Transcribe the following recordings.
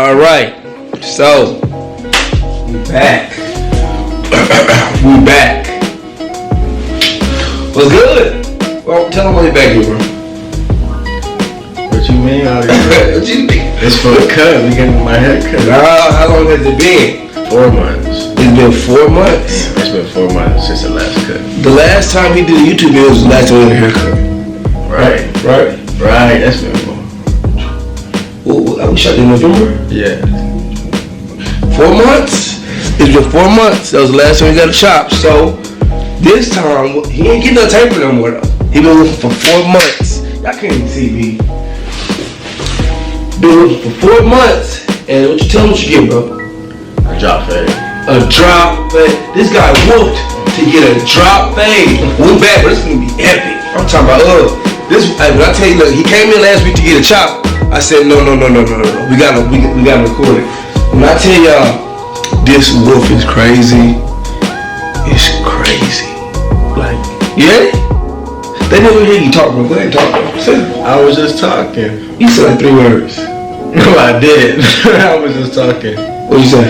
All right, so we back. We back. What's good? Well, tell them why you back here, bro. What you mean? What you mean? It's for the cut. We getting my hair cut. Nah, how long has it been? 4 months. It's been 4 months. Damn, it's been 4 months since the last cut. The last time he did a YouTube video was the last time he had a haircut. Right. That's been 4. Well, we shot in November. Yeah. 4 months. It's been 4 months. That was the last time he got a chop. So this time he ain't getting no taper no more though. He been looking for 4 months. Y'all can't even see me. Been looking for 4 months. And what you tell him what you get, bro? A drop fade. A drop fade. This guy whooped to get a drop fade. We're back, but it's gonna be epic. I'm talking about this. When I tell you, look, he came in last week to get a chop. I said no. We gotta record it. When I tell y'all, this wolf is crazy. It's crazy. Like, you ready? They never hear you talk, bro. Go ahead and talk, bro. I was just talking. You said like 3 words. No, I did. I was just talking. What you say?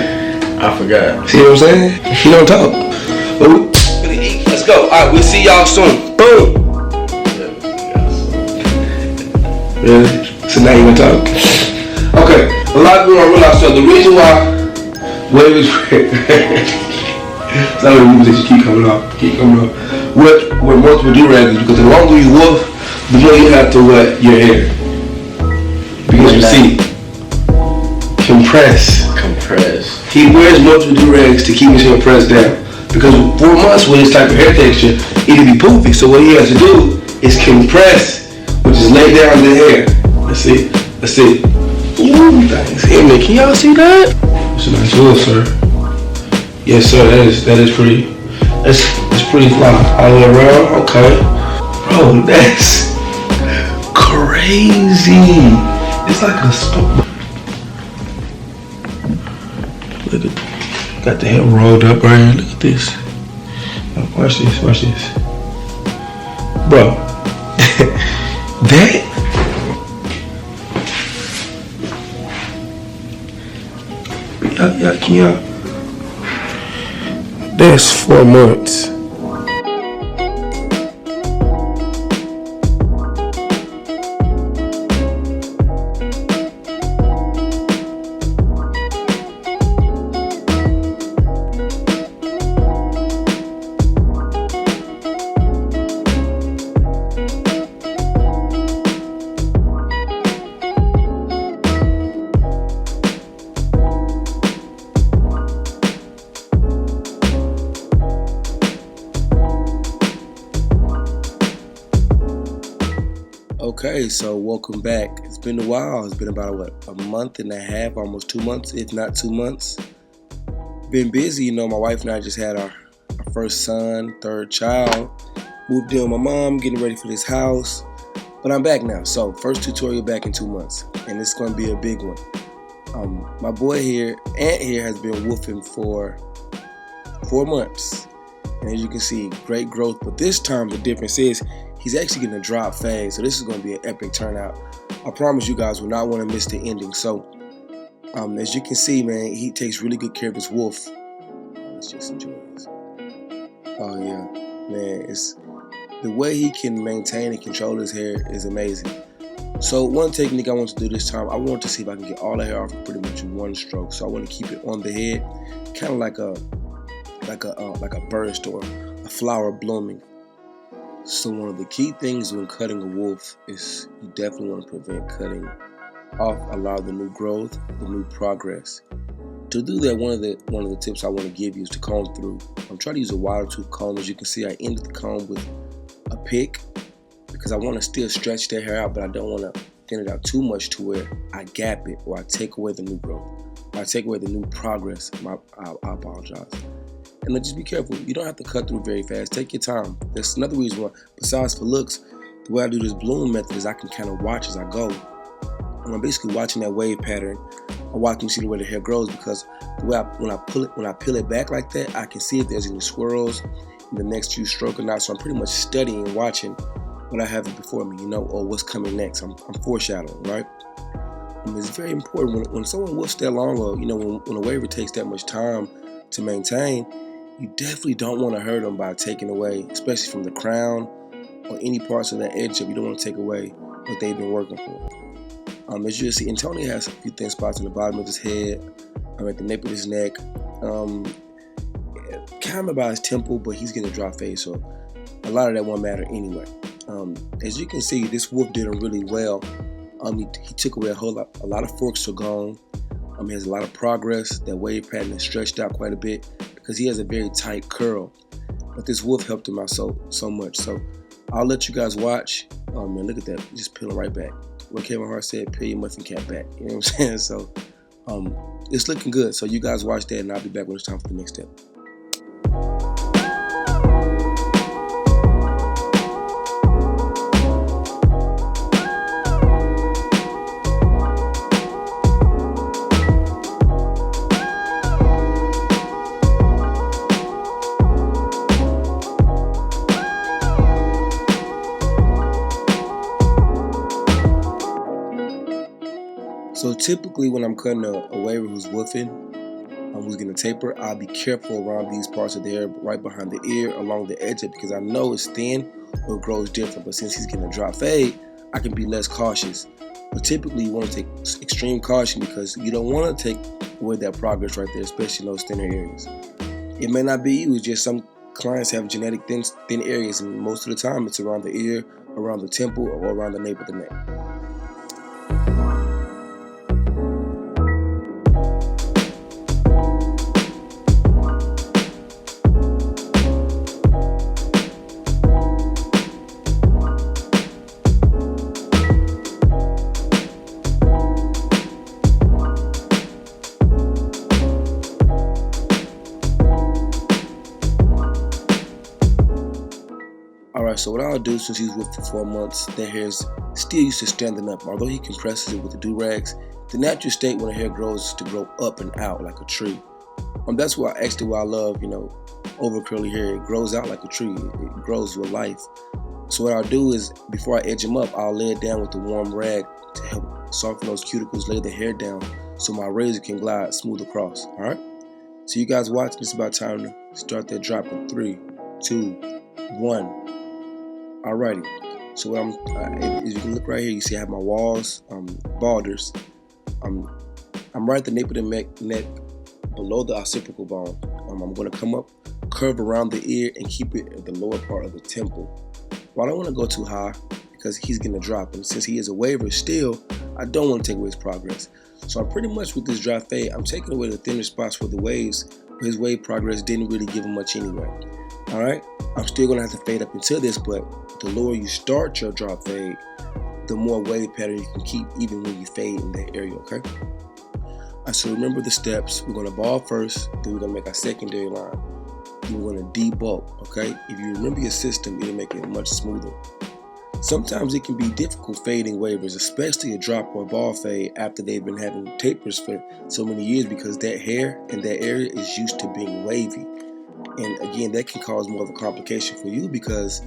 I forgot. See what I'm saying? You don't talk. Let's go. All right, we'll see y'all soon. Boom. Really? So now you gonna talk? Okay. A lot of people don't realize so the reason why waves some of the moves that you keep coming up. With multiple do-rags is because the longer you wolf, the more you have to wet your hair. Because you see, compress. He wears multiple do-rags to keep his hair pressed down. Because 4 months with this type of hair texture, it can be poofy. So what he has to do is compress, which is lay down the hair. Let's see. Ooh, thanks. Hey man, can y'all see that? It's a nice wolf, sir. Yes, sir. That is pretty. That's pretty fly. All the way around. Okay, bro, that's crazy. It's like a sport. Look at, got the hair rolled up right here. Look at this. Watch this, bro. That. Yeah. That's 4 months. Okay, so welcome back. It's been a while. It's been about a month and a half, almost 2 months, if not 2 months. Been busy, you know. My wife and I just had our first son, 3rd child. Moved in with my mom, getting ready for this house. But I'm back now. So first tutorial back in 2 months, and it's going to be a big one. My boy here, Ant here, has been woofing for 4 months, and as you can see, great growth. But this time the difference is he's actually getting a drop fade, so this is going to be an epic turnout. I promise you guys will not want to miss the ending. So, as you can see, man, he takes really good care of his wolf. Let's just enjoy this. Oh yeah, man, it's the way he can maintain and control his hair is amazing. So one technique I want to do this time, I want to see if I can get all the hair off pretty much in one stroke. So I want to keep it on the head, kind of like a burst or a flower blooming. So one of the key things when cutting a wolf is you definitely want to prevent cutting off a lot of the new growth, the new progress. To do that, one of the tips I want to give you is to comb through. I'm trying to use a wire tooth comb. As you can see, I ended the comb with a pick because I want to still stretch that hair out, but I don't want to thin it out too much to where I gap it or I take away the new growth, or I take away the new progress. I apologize. And just be careful. You don't have to cut through very fast. Take your time. That's another reason why, besides for looks, the way I do this bloom method is I can kind of watch as I go. And I'm basically watching that wave pattern. I'm watching to see the way the hair grows, because the way when I peel it back like that, I can see if there's any swirls in the next few strokes or not. So I'm pretty much studying, watching what I have before me, or what's coming next. I'm foreshadowing, right? It's very important when someone woofs that long, or when a waiver takes that much time to maintain, you definitely don't want to hurt them by taking away, especially from the crown or any parts of that edge. You don't want to take away what they've been working for. As you see, Antonio has a few thin spots in the bottom of his head, at the nape of his neck, kind of by his temple, but he's getting a drop fade, so a lot of that won't matter anyway. As you can see, this wolf did him really well. He took away a lot of forks are gone. He has a lot of progress. That wave pattern is stretched out quite a bit because he has a very tight curl. But this wolf helped him out so much. So I'll let you guys watch. Oh man, look at that. Just peeling right back. What Kevin Hart said, peel your muffin cap back. You know what I'm saying? So it's looking good. So you guys watch that, and I'll be back when it's time for the next step. So typically when I'm cutting a waiver who's woofing, who's going to taper, I'll be careful around these parts of the hair, right behind the ear, along the edge of it, because I know it's thin or it grows different. But since he's getting a drop fade, I can be less cautious. But typically you want to take extreme caution because you don't want to take away that progress right there, especially in those thinner areas. It may not be you, it's just some clients have genetic thin areas, and most of the time it's around the ear, around the temple, or around the nape of the neck. Alright, so what I'll do, since he's with for 4 months, that hair's still used to standing up. Although he compresses it with the do-rags, the natural state when the hair grows is to grow up and out like a tree. That's why I love, over curly hair. It grows out like a tree. It grows with life. So what I'll do is, before I edge him up, I'll lay it down with the warm rag to help soften those cuticles, lay the hair down so my razor can glide smooth across. Alright? So you guys watch, it's about time to start that drop in 3, 2, 1. Alrighty, so as you can look right here, you see I have my walls, balders. I'm right at the nape of the neck, below the occipital bone. I'm going to come up, curve around the ear, and keep it at the lower part of the temple. Well, I don't want to go too high because he's going to drop, and since he is a waiver still, I don't want to take away his progress. So I'm pretty much with this drop fade, I'm taking away the thinner spots for the waves, but his wave progress didn't really give him much anyway. Alright, I'm still going to have to fade up into this, but the lower you start your drop fade, the more wave pattern you can keep even when you fade in that area, okay? Alright, so remember the steps. We're going to ball first, then we're going to make our secondary line. Then we're going to debulk, okay? If you remember your system, it'll make it much smoother. Sometimes it can be difficult fading waivers, especially a drop or a ball fade after they've been having tapers for so many years, because that hair in that area is used to being wavy. And again, that can cause more of a complication for you because,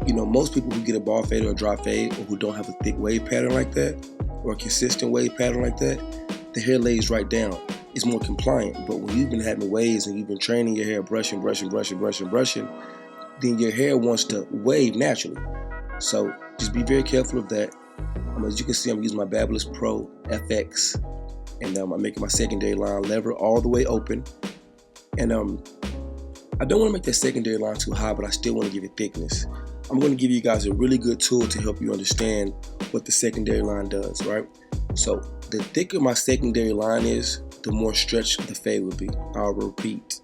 most people who get a ball fade or a drop fade, or who don't have a thick wave pattern like that, or a consistent wave pattern like that, the hair lays right down. It's more compliant. But when you've been having waves and you've been training your hair, brushing, then your hair wants to wave naturally. So just be very careful of that. As you can see, I'm using my Babyless Pro FX, and I'm making my secondary line lever all the way open. And I don't want to make that secondary line too high, but I still want to give it thickness. I'm going to give you guys a really good tool to help you understand what the secondary line does, right? So the thicker my secondary line is, the more stretched the fade will be. I'll repeat.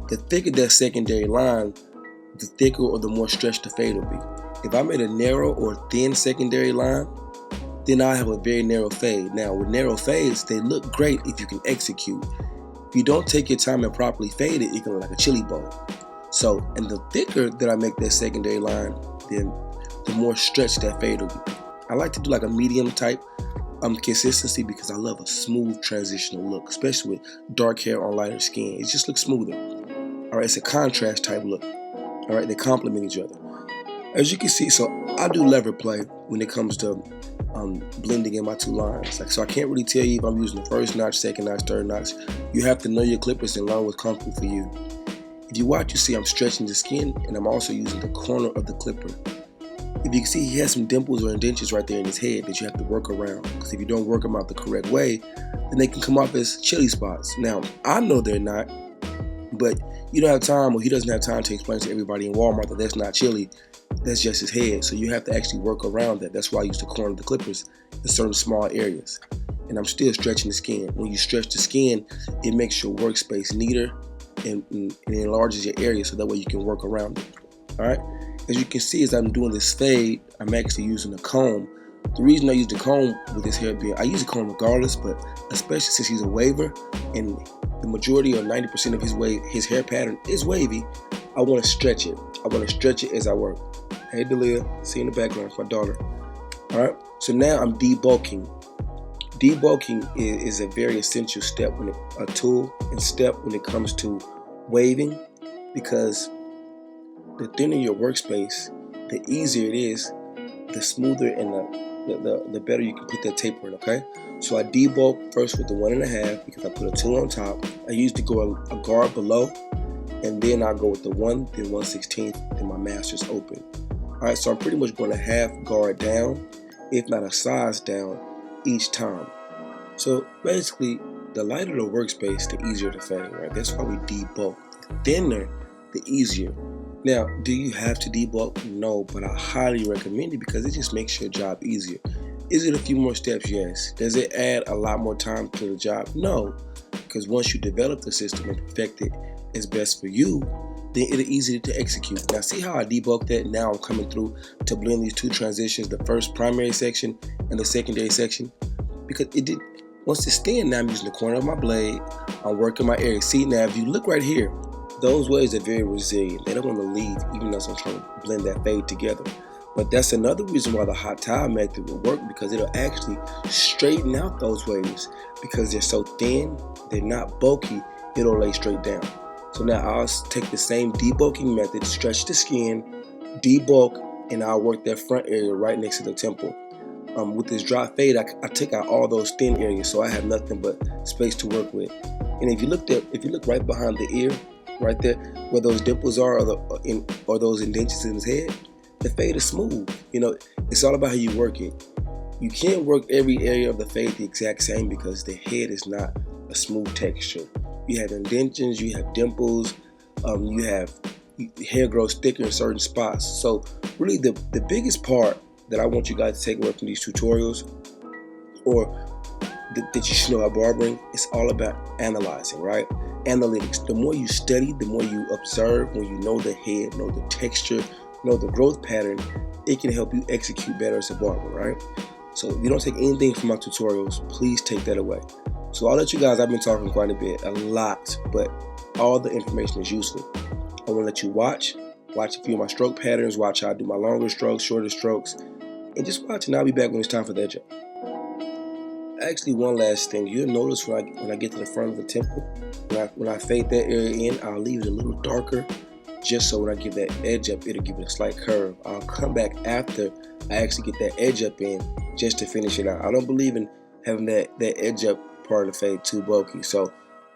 The thicker that secondary line, the thicker or the more stretched the fade will be. If I made a narrow or thin secondary line, then I have a very narrow fade. Now with narrow fades, they look great if you can execute. If you don't take your time and properly fade it, it can look like a chili bowl. So, and the thicker that I make that secondary line, then the more stretched that fade will be. I like to do like a medium type consistency because I love a smooth transitional look, especially with dark hair on lighter skin. It just looks smoother. All right, it's a contrast type look. All right, they complement each other. As you can see, so I do lever play when it comes to blending in my two lines. Like, so I can't really tell you if I'm using the first notch, second notch, third notch. You have to know your clippers and learn what's comfortable for you. If you watch, you see I'm stretching the skin, and I'm also using the corner of the clipper. If you can see, he has some dimples or indentions right there in his head that you have to work around, because if you don't work them out the correct way, then they can come off as chili spots. Now, I know they're not, but you don't have time, or he doesn't have time to explain to everybody in Walmart that that's not chili, that's just his head. So you have to actually work around that. That's why I use the corner of the clippers in certain small areas. And I'm still stretching the skin. When you stretch the skin, it makes your workspace neater and enlarges your area, so that way you can work around it. All right. As you can see, as I'm doing this fade, I'm actually using a comb. The reason I use the comb with this hair being, I use a comb regardless, but especially since he's a waver and the majority or 90% of his hair pattern is wavy, I want to stretch it. I want to stretch it as I work. Hey, Delia, see in the background, it's my daughter. All right. So now I'm debulking. Debulking is a very essential step, a tool and step when it comes to waving, because the thinner your workspace, the easier it is, the smoother and the better you can put that taper in, okay? So I debulk first with the 1.5 because I put a 2 on top. I usually go a guard below, and then I go with the 1, then 1/16, then my master's open. All right, so I'm pretty much going to half guard down, if not a size down, each time. So basically, the lighter the workspace, the easier the fade, right? That's why we debulk. The thinner, the easier. Now, do you have to debulk? No, but I highly recommend it because it just makes your job easier. Is it a few more steps? Yes. Does it add a lot more time to the job? No, because once you develop the system and perfect it as best for you, then it'll be easy to execute. Now, see how I debulked that? Now I'm coming through to blend these two transitions, the first primary section and the secondary section, because it did. Once it's thin, now I'm using the corner of my blade. I'm working my area. See, now if you look right here, those waves are very resilient. They don't want to leave, even as I'm trying to blend that fade together. But that's another reason why the hot towel method will work, because it'll actually straighten out those waves. Because they're so thin, they're not bulky, it'll lay straight down. So now I'll take the same debulking method, stretch the skin, debulk, and I'll work that front area right next to the temple. With this dry fade, I took out all those thin areas, so I have nothing but space to work with. And if you look right behind the ear, right there, where those dimples are, or those indentions in his head, the fade is smooth. You know, it's all about how you work it. You can't work every area of the fade the exact same because the head is not a smooth texture. You have indentions, you have dimples, you have hair grows thicker in certain spots. So really the biggest part that I want you guys to take away from these tutorials, or that you should know about barbering, it's all about analyzing, right? Analytics. The more you study, the more you observe, when you know the head, know the texture, know the growth pattern, it can help you execute better as a barber, right? So if you don't take anything from my tutorials, please take that away. So I'll let you guys, I've been talking quite a lot, but all the information is useful. I want to let you watch a few of my stroke patterns, watch how I do my longer strokes, shorter strokes, and just watch, and I'll be back when it's time for that job. Actually, one last thing, you'll notice when I get to the front of the temple, when I fade that area in, I'll leave it a little darker, just so when I give that edge up, it'll give it a slight curve. I'll come back after I actually get that edge up in, just to finish it out. I don't believe in having that edge up part of the fade too bulky,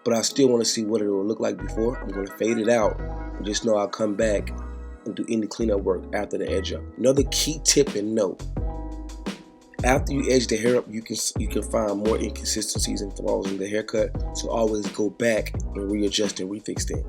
but I still want to see what it will look like before. I'm going to fade it out, but just know I'll come back and do any cleanup work after the edge up. Another key tip and note: after you edge the hair up, you can find more inconsistencies and flaws in the haircut. So always go back and readjust and refix them.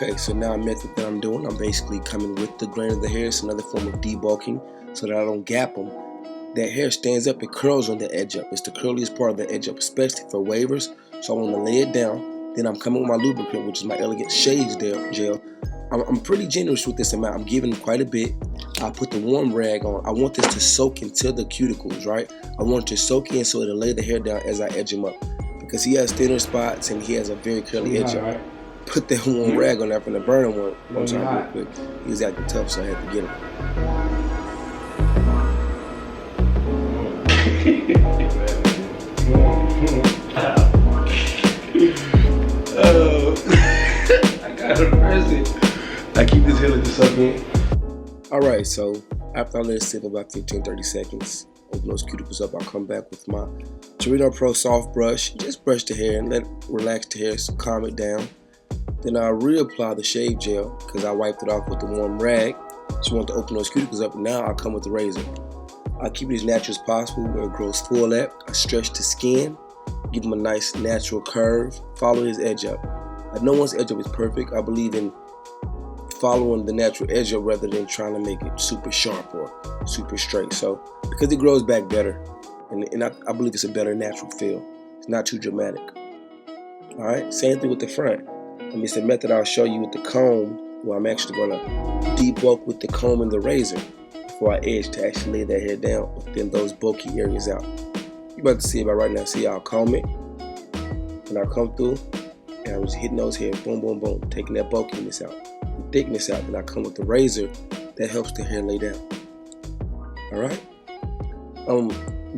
Okay, so now a method that I'm doing, I'm basically coming with the grain of the hair. It's another form of debulking so that I don't gap them. That hair stands up, it curls on the edge up. It's the curliest part of the edge up, especially for wavers. So I want to lay it down. Then I'm coming with my lubricant, which is my Elegant Shades gel. I'm pretty generous with this amount. I'm giving quite a bit. I put the warm rag on. I want this to soak into the cuticles, right? I want it to soak in so it'll lay the hair down as I edge him up. Because he has thinner spots and he has a very curly edge up. Right? Put that warm rag on there from the burner one. I'm sorry, real quick. He was acting tough, so I had to get him. I got a present. I keep this hair like this up in. Alright, so after I let it sit for about 15-30 seconds, open those cuticles up, I'll come back with my Torino Pro soft brush. Just brush the hair and let it relax the hair, so calm it down. Then I'll reapply the shave gel because I wiped it off with the warm rag. So I want to open those cuticles up. Now I'll come with the razor. I keep it as natural as possible where it grows full at. I stretch the skin, give him a nice natural curve, follow his edge up. No one's edge up is perfect. I believe in following the natural edge up rather than trying to make it super sharp or super straight. So because it grows back better, and I believe it's a better natural feel. It's not too dramatic. All right, same thing with the front. It's a method I'll show you with the comb where I'm actually going to debulk with the comb and the razor before I edge to actually lay that hair down within those bulky areas out. You're about to see it by right now. See, I'll comb it and I'll come through and I'm just hitting those hairs, boom, boom, boom, taking that bulkiness out, the thickness out. Then I come with the razor that helps the hair lay down. All right.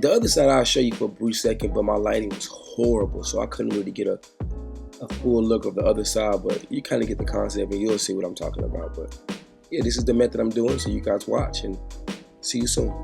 The other side I'll show you for a brief second, but my lighting was horrible, so I couldn't really get a full look of the other side, but you kind of get the concept and you'll see what I'm talking about. But yeah, this is the method I'm doing, so you guys watch and see you soon.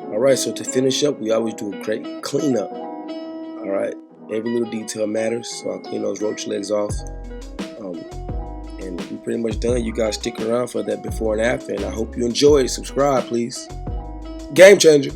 Alright, so to finish up, we always do a great cleanup. Alright, every little detail matters, so I'll clean those roach legs off. And we're pretty much done. You guys stick around for that before and after, and I hope you enjoy it. Subscribe, please. Game changer.